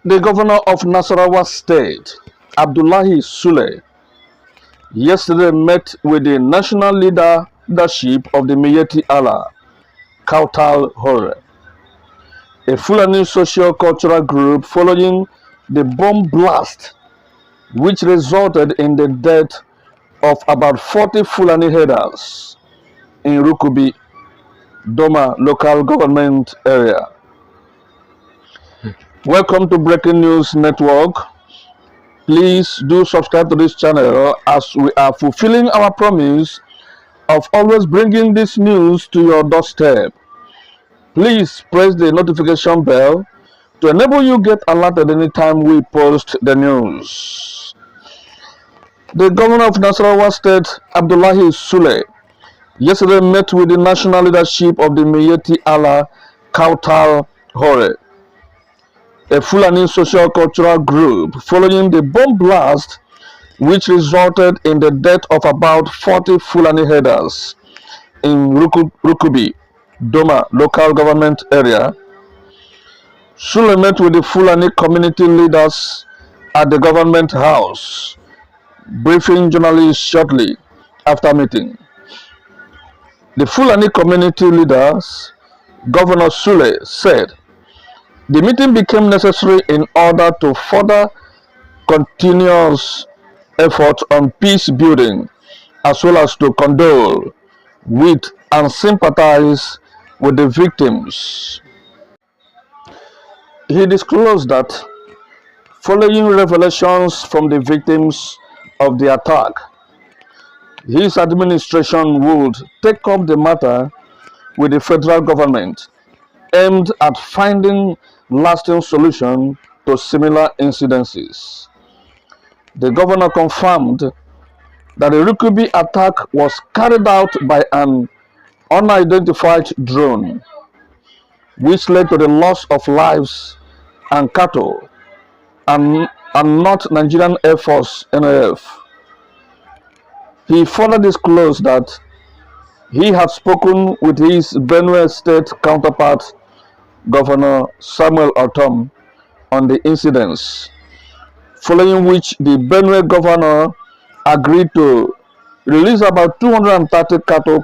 The governor of Nasarawa State, Abdullahi Sule, yesterday met with the national leadership of the Miyetti Allah, Kautal Hore, a Fulani socio-cultural group following the bomb blast which resulted in the death of about 40 Fulani herders in Rukubi, Doma local government area. Welcome to Breaking News Network. Please do subscribe to this channel as we are fulfilling our promise of always bringing this news to your doorstep. Please press the notification bell to enable you get alerted anytime we post the news. The governor of Nasarawa State, Abdullahi Sule, yesterday met with the national leadership of the Miyetti Allah Kautal Hore, a Fulani social-cultural group following the bomb blast which resulted in the death of about 40 Fulani herders in Rukubi, Doma local government area. Sule met with the Fulani community leaders at the government house, briefing journalists shortly after meeting. The Fulani community leaders, Governor Sule, said the meeting became necessary in order to further continuous effort on peace building, as well as to condole with and sympathize with the victims. He disclosed that following revelations from the victims of the attack, his administration would take up the matter with the federal government, aimed at finding lasting solution to similar incidences. The governor confirmed that the Rukubi attack was carried out by an unidentified drone, which led to the loss of lives and cattle, and not Nigerian Air Force NAF. He further disclosed that he had spoken with his Benue State counterpart, Governor Samuel Otom, on the incidents, following which the Benue governor agreed to release about 230 cattle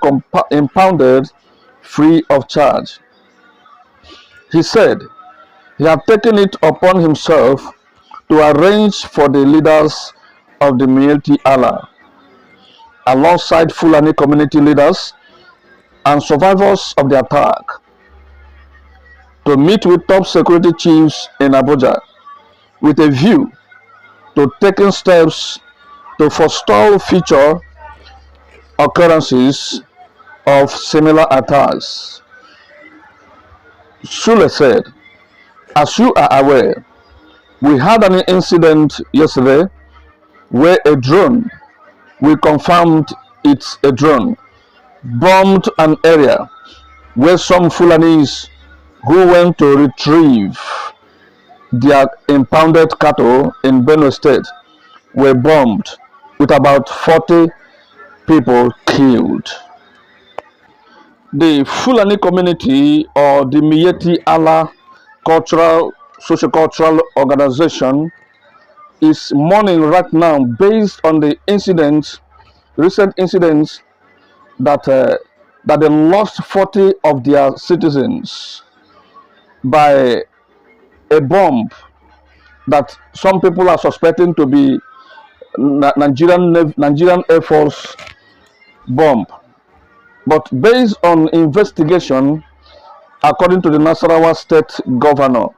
impounded free of charge. He said he had taken it upon himself to arrange for the leaders of the Miyetti Allah, alongside Fulani community leaders and survivors of the attack, to meet with top security chiefs in Abuja with a view to taking steps to forestall future occurrences of similar attacks. Sule said, "As you are aware, we had an incident yesterday where a drone, we confirmed it's a drone, bombed an area where some Fulanis who went to retrieve their impounded cattle in Benue State were bombed, with about 40 people killed." The Fulani community, or the Miyetti Allah social-cultural organization, is mourning right now based on the recent incidents that they lost 40 of their citizens by a bomb that some people are suspecting to be Nigerian Air Force bomb. But based on investigation, according to the Nasarawa State Governor,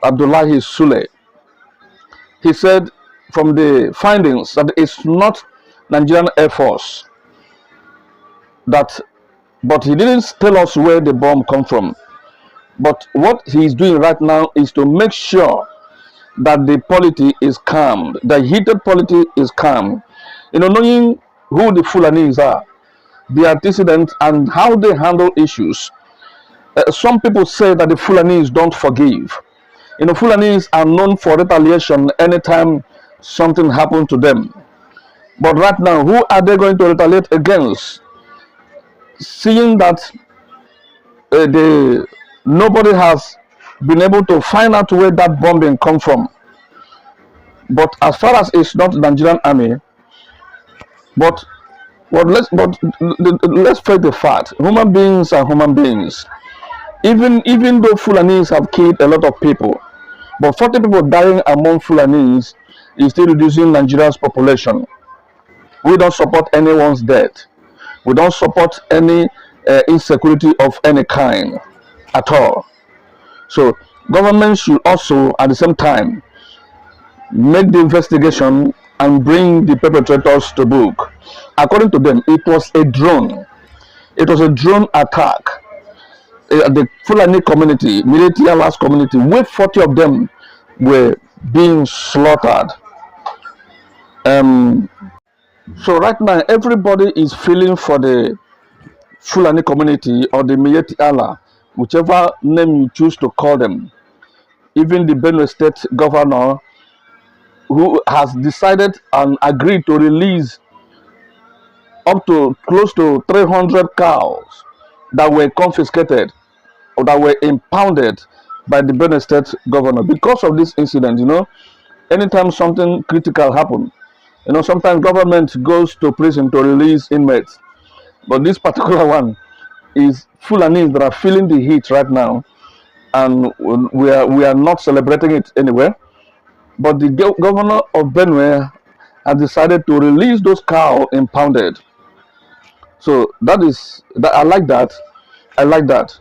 Abdullahi Sule, he said from the findings that it's not Nigerian Air Force, but he didn't tell us where the bomb come from. But what he's doing right now is to make sure that the polity is calm, the heated polity is calm. Knowing who the Fulanis are, their antecedents, and how they handle issues. Some people say that the Fulanis don't forgive. Fulanis are known for retaliation anytime something happened to them. But right now, who are they going to retaliate against? Seeing that nobody has been able to find out where that bombing come from. But as far as it's not the Nigerian army, but let's face the fact: human beings are human beings. Even though Fulanis have killed a lot of people, but 40 people dying among Fulanis is still reducing Nigeria's population. We don't support anyone's death. We don't support any insecurity of any kind at all. So government should also at the same time make the investigation and bring the perpetrators to book. According to them, it was a drone. It was a drone attack. The Fulani community, Miyetti Allah's community, with 40 of them were being slaughtered. So right now, everybody is feeling for the Fulani community or the Miyetti Allah, whichever name you choose to call them. Even the Benue State governor, who has decided and agreed to release up to close to 300 cows that were confiscated or that were impounded by the Benue State governor because of this incident. Anytime something critical happens, sometimes government goes to prison to release inmates. But this particular one is Fulanis that are feeling the heat right now, and we are not celebrating it anywhere. But the governor of Benue has decided to release those cows impounded. So that I like that. I like that.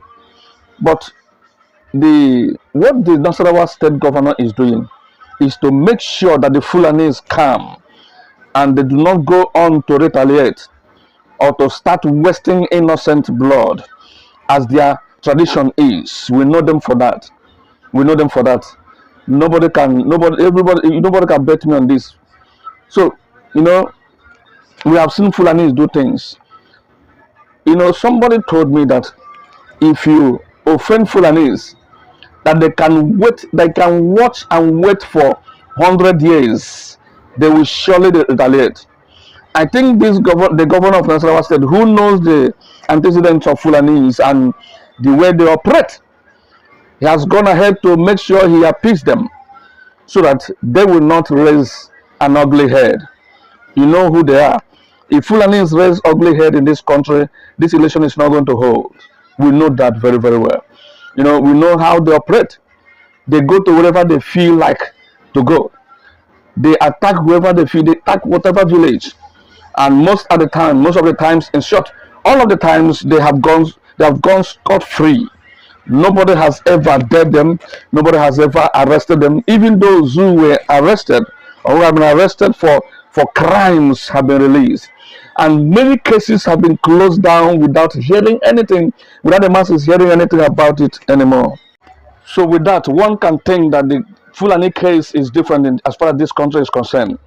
But what the Nasarawa state governor is doing is to make sure that the Fulanis calm and they do not go on to retaliate or to start wasting innocent blood as their tradition is. We know them for that. Nobody can bet me on this. So, we have seen Fulanis do things. Somebody told me that if you offend Fulanis, that they can watch and wait for 100 years, they will surely retaliate. I think the governor of Nasarawa State, who knows the antecedents of Fulanis and the way they operate, he has gone ahead to make sure he appease them so that they will not raise an ugly head. You know who they are. If Fulanis raise ugly head in this country, this election is not going to hold. We know that very, very well. We know how they operate. They go to wherever they feel like to go. They attack whoever they feel. They attack whatever village. And most of the times, in short, all of the times they have gone scot-free. Nobody has ever dead them. Nobody has ever arrested them. Even those who were arrested or who have been arrested for crimes have been released. And many cases have been closed down without hearing anything, without the masses hearing anything about it anymore. So with that, one can think that the Fulani case is different as far as this country is concerned.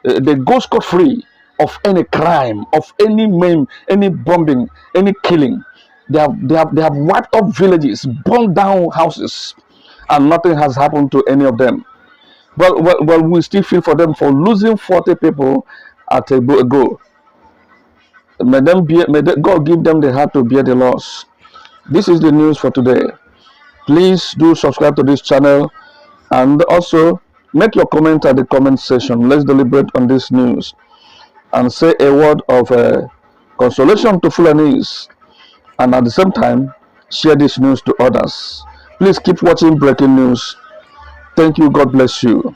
They go scot-free of any crime, of any any bombing, any killing. They have wiped up villages, burned down houses, and nothing has happened to any of them. Well, we still feel for them for losing 40 people at a go. May God give them the heart to bear the loss. This is the news for today. Please do subscribe to this channel and also make your comment at the comment section. Let's deliberate on this news and say a word of consolation to Fulanis, and at the same time share this news to others. Please keep watching breaking news. Thank you. God bless you.